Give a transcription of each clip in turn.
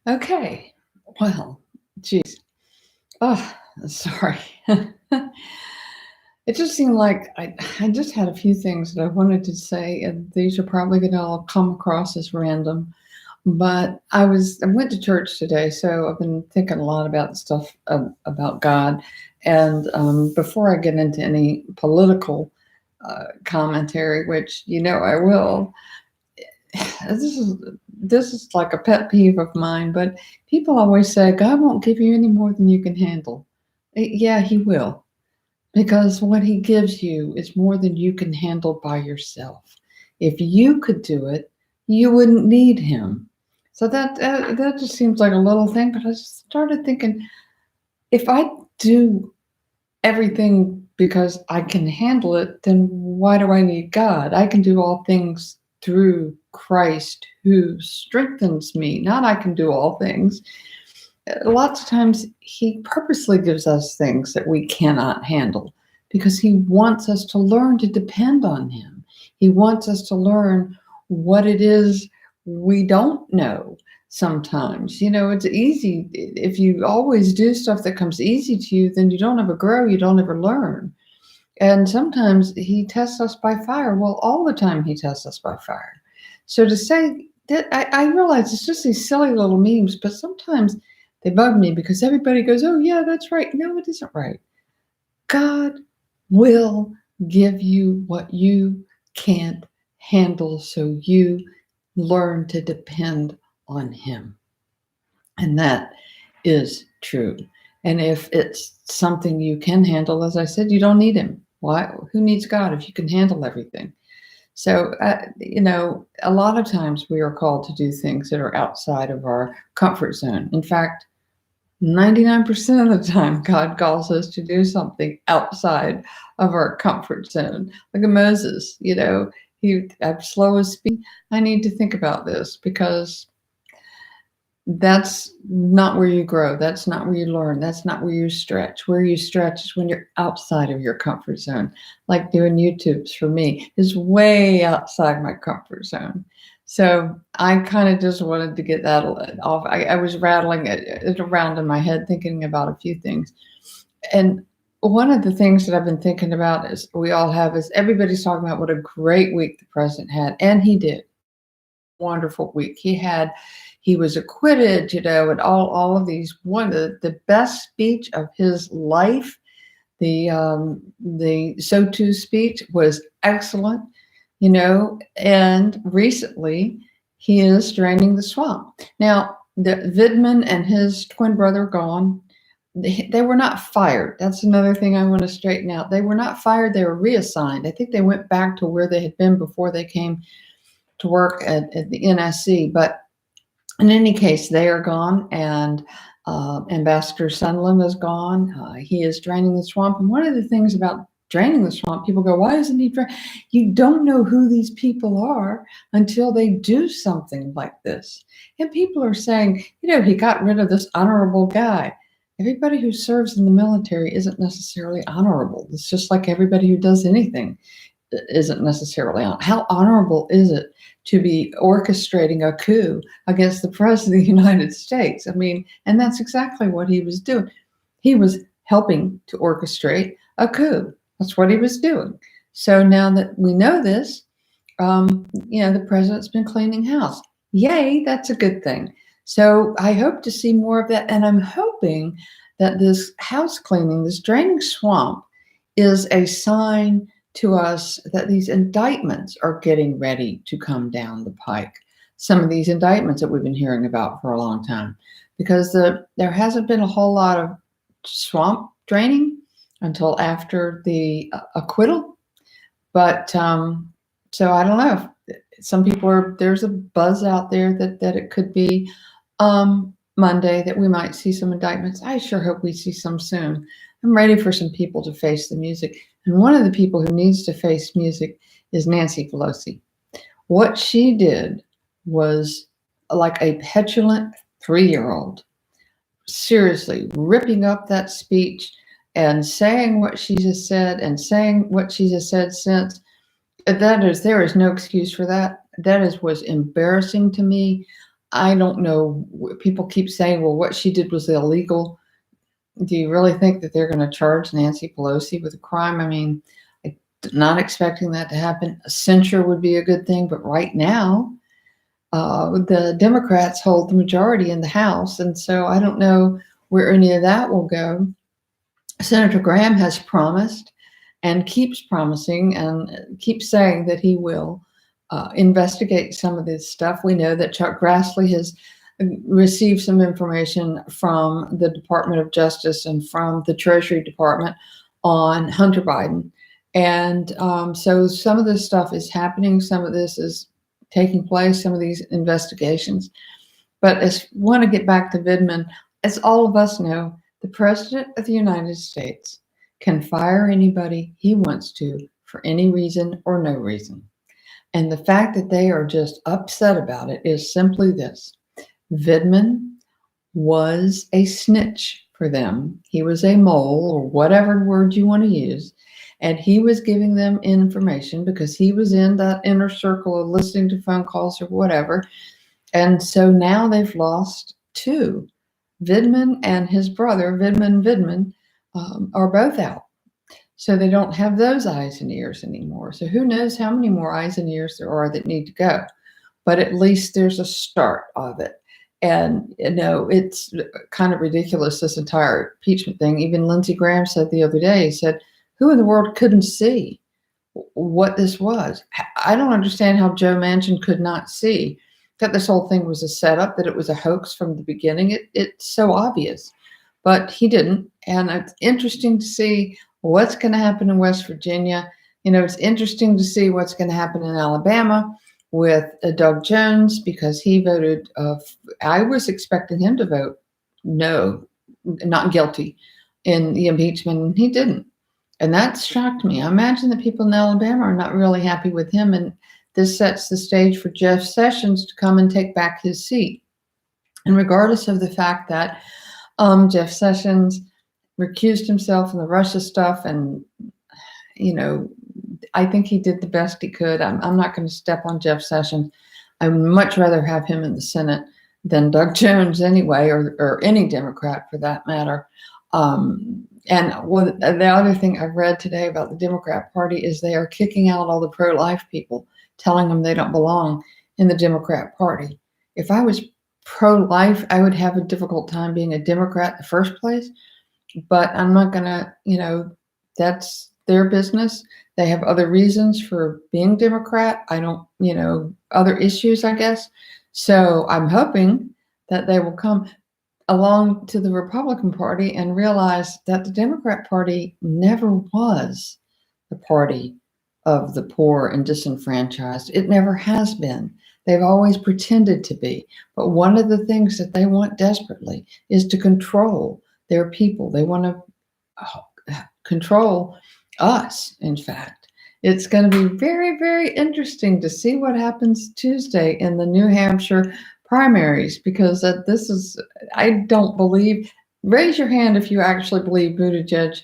Okay. Well, geez. Oh, sorry. It just seemed like I just had a few things that I wanted to say, and these are probably going to all come across as random. But I went to church today, so I've been thinking a lot about stuff about God. And before I get into any political commentary, which I will, this is like a pet peeve of mine, but people always say God won't give you any more than you can handle. Yeah, he will, because what he gives you is more than you can handle by yourself. If you could do it, you wouldn't need him. So that just seems like a little thing, but I just started thinking, if I do everything because I can handle it, then why do I need God? I can do all things through Christ who strengthens me. Not I can do all things. Lots of times he purposely gives us things that we cannot handle because he wants us to learn to depend on him. He wants us to learn what it is we don't know sometimes. It's easy. If you always do stuff that comes easy to you, then you don't ever grow, you don't ever learn. And sometimes he tests us by fire. Well, all the time he tests us by fire. So to say that, I realize it's just these silly little memes, but sometimes they bug me because everybody goes, oh, yeah, that's right. No, it isn't right. God will give you what you can't handle so you learn to depend on him. And that is true. And if it's something you can handle, as I said, you don't need him. Why? Who needs God if you can handle everything? So, a lot of times we are called to do things that are outside of our comfort zone. In fact, 99% of the time, God calls us to do something outside of our comfort zone. Look at Moses, I'm slow of speech. I need to think about this because that's not where you grow. That's not where you learn. That's not where you stretch. Where you stretch is when you're outside of your comfort zone. Like doing YouTubes for me is way outside my comfort zone. So I kind of just wanted to get that off. I was rattling it around in my head, thinking about a few things. And one of the things that I've been thinking about is everybody's talking about what a great week the president had, and he did. Wonderful week. He was acquitted, and all of these. One of the best speech of his life, the SOTU speech was excellent, and recently he is draining the swamp. Now, the Vidman and his twin brother gone. They were not fired. That's another thing I want to straighten out. They were not fired. They were reassigned. I think they went back to where they had been before they came to work at the NSC. But in any case, they are gone, and Ambassador Sondland is gone. He is draining the swamp. And one of the things about draining the swamp, people go, why isn't he draining? You don't know who these people are until they do something like this. And people are saying, he got rid of this honorable guy. Everybody who serves in the military isn't necessarily honorable. It's just like everybody who does anything isn't necessarily on. How honorable is it to be orchestrating a coup against the president of the United States? I mean, and that's exactly what he was doing. He was helping to orchestrate a coup. That's what he was doing. So now that we know this, the president's been cleaning house. Yay, that's a good thing. So I hope to see more of that. And I'm hoping that this house cleaning, this draining swamp, is a sign to us that these indictments are getting ready to come down the pike. Some of these indictments that we've been hearing about for a long time, because there hasn't been a whole lot of swamp draining until after the acquittal. But so I don't know. Some people there's a buzz out there that it could be Monday that we might see some indictments. I sure hope we see some soon. I'm ready for some people to face the music. And one of the people who needs to face music is Nancy Pelosi. What she did was like a petulant 3-year-old, seriously ripping up that speech and saying what she just said and saying what she just said since. There is no excuse for that. was embarrassing to me. I don't know. People keep saying, well, what she did was illegal. Do you really think that they're going to charge Nancy Pelosi with a crime? I mean, I'm not expecting that to happen. A censure would be a good thing, but right now, the Democrats hold the majority in the House, and so I don't know where any of that will go. Senator Graham has promised and keeps promising and keeps saying that he will investigate some of this stuff. We know that Chuck Grassley has received some information from the Department of Justice and from the Treasury Department on Hunter Biden. And so some of this stuff is happening. Some of this is taking place, some of these investigations. But I want to get back to Vindman. As all of us know, the President of the United States can fire anybody he wants to for any reason or no reason. And the fact that they are just upset about it is simply this. Vindman was a snitch for them. He was a mole, or whatever word you want to use. And he was giving them information because he was in that inner circle of listening to phone calls or whatever. And so now they've lost two. Vindman and his brother, Vindman, are both out. So they don't have those eyes and ears anymore. So who knows how many more eyes and ears there are that need to go. But at least there's a start of it. And, it's kind of ridiculous, this entire impeachment thing. Even Lindsey Graham said the other day, he said, who in the world couldn't see what this was? I don't understand how Joe Manchin could not see that this whole thing was a setup, that it was a hoax from the beginning. It's so obvious, but he didn't. And it's interesting to see what's going to happen in West Virginia. It's interesting to see what's going to happen in Alabama with Doug Jones, because he voted, I was expecting him to vote no, not guilty in the impeachment, and he didn't. And that shocked me. I imagine the people in Alabama are not really happy with him, and this sets the stage for Jeff Sessions to come and take back his seat. And regardless of the fact that Jeff Sessions recused himself from the Russia stuff, and, I think he did the best he could. I'm not going to step on Jeff Sessions. I would much rather have him in the Senate than Doug Jones anyway, or any Democrat for that matter. And the other thing I've read today about the Democrat Party is they are kicking out all the pro-life people, telling them they don't belong in the Democrat Party. If I was pro-life, I would have a difficult time being a Democrat in the first place. But I'm not going to, that's their business. They have other reasons for being Democrat. I don't, other issues, I guess. So I'm hoping that they will come along to the Republican Party and realize that the Democrat Party never was the party of the poor and disenfranchised. It never has been. They've always pretended to be. But one of the things that they want desperately is to control their people. They want to control us, in fact. It's going to be very, very interesting to see what happens Tuesday in the New Hampshire primaries, because this is, I don't believe, raise your hand if you actually believe Buttigieg,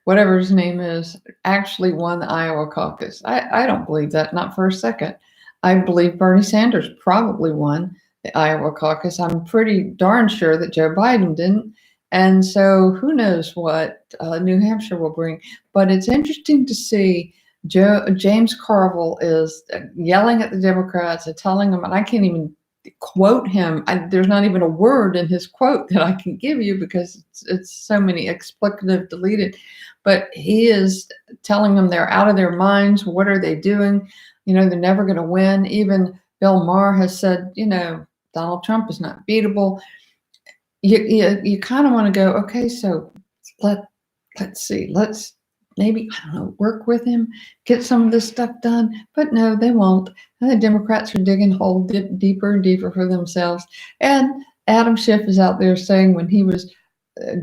whatever his name is, actually won the Iowa caucus. I don't believe that, not for a second. I believe Bernie Sanders probably won the Iowa caucus. I'm pretty darn sure that Joe Biden didn't. And so who knows what New Hampshire will bring. But it's interesting to see James Carville is yelling at the Democrats and telling them, and I can't even quote him. There's not even a word in his quote that I can give you because it's so many explicative deleted. But he is telling them they're out of their minds. What are they doing? They're never going to win. Even Bill Maher has said, Donald Trump is not beatable. You kind of want to go, okay, so let's see, let's maybe, I don't know, work with him, get some of this stuff done. But no, they won't. And the Democrats are digging hole deeper and deeper for themselves. And Adam Schiff is out there saying, when he was,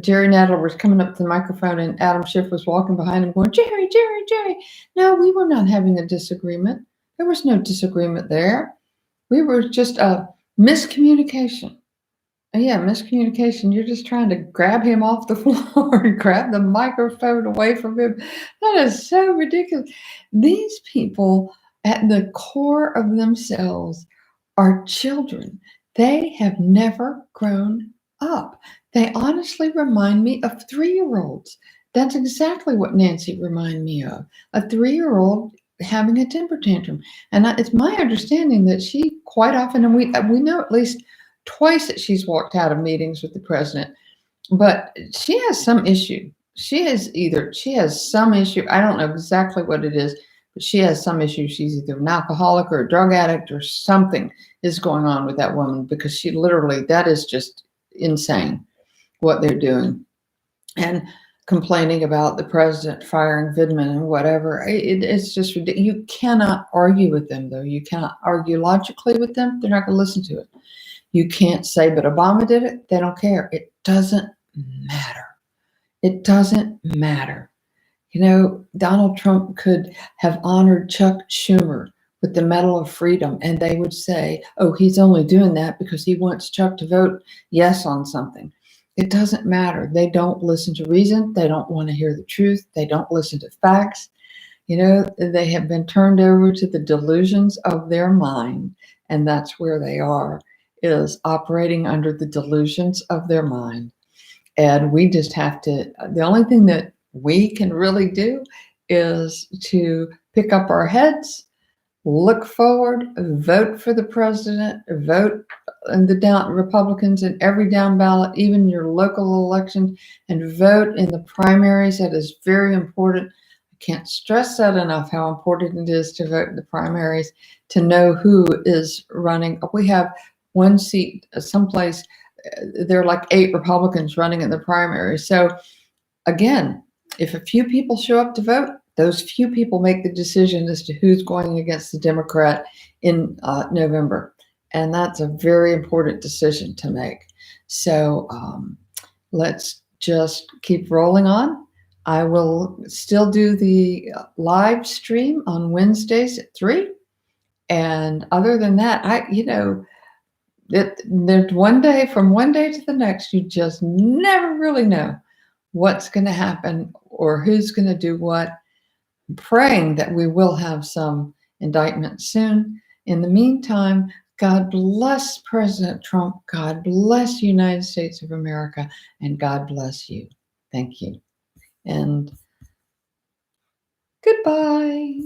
Jerry Nadler was coming up to the microphone and Adam Schiff was walking behind him going, Jerry, Jerry, Jerry. No, we were not having a disagreement. There was no disagreement there. We were just a miscommunication. Yeah, miscommunication. You're just trying to grab him off the floor and grab the microphone away from him. That is so ridiculous. These people at the core of themselves are children. They have never grown up. They honestly remind me of 3-year-olds. That's exactly what Nancy reminded me of, a 3-year-old having a temper tantrum. And it's my understanding that she quite often, and we know at least twice that she's walked out of meetings with the president, but she has some issue. She has some issue. I don't know exactly what it is, but she has some issue. She's either an alcoholic or a drug addict or something is going on with that woman, because she literally, that is just insane what they're doing. And complaining about the president firing Vidman and whatever. It's just ridiculous. You cannot argue with them, though. You cannot argue logically with them. They're not going to listen to it. You can't say, but Obama did it. They don't care. It doesn't matter. It doesn't matter. You know, Donald Trump could have honored Chuck Schumer with the Medal of Freedom, and they would say, oh, he's only doing that because he wants Chuck to vote yes on something. It doesn't matter. They don't listen to reason. They don't want to hear the truth. They don't listen to facts. You know, they have been turned over to the delusions of their mind, and that's where they are, is operating under the delusions of their mind. And we just have to, the only thing that we can really do is to pick up our heads, look forward, vote for the president, vote in the down Republicans in every down ballot, even your local election, and vote in the primaries. That is very important. I can't stress that enough, how important it is to vote in the primaries, to know who is running. We have one seat someplace, there are like 8 Republicans running in the primary. So again, if a few people show up to vote, those few people make the decision as to who's going against the Democrat in November. And that's a very important decision to make. So let's just keep rolling on. I will still do the live stream on Wednesdays at 3. And other than that, there's one day, from one day to the next, you just never really know what's going to happen or who's going to do what. I'm praying that we will have some indictment soon. In the meantime, God bless President Trump. God bless the United States of America, and God bless you. Thank you. And goodbye.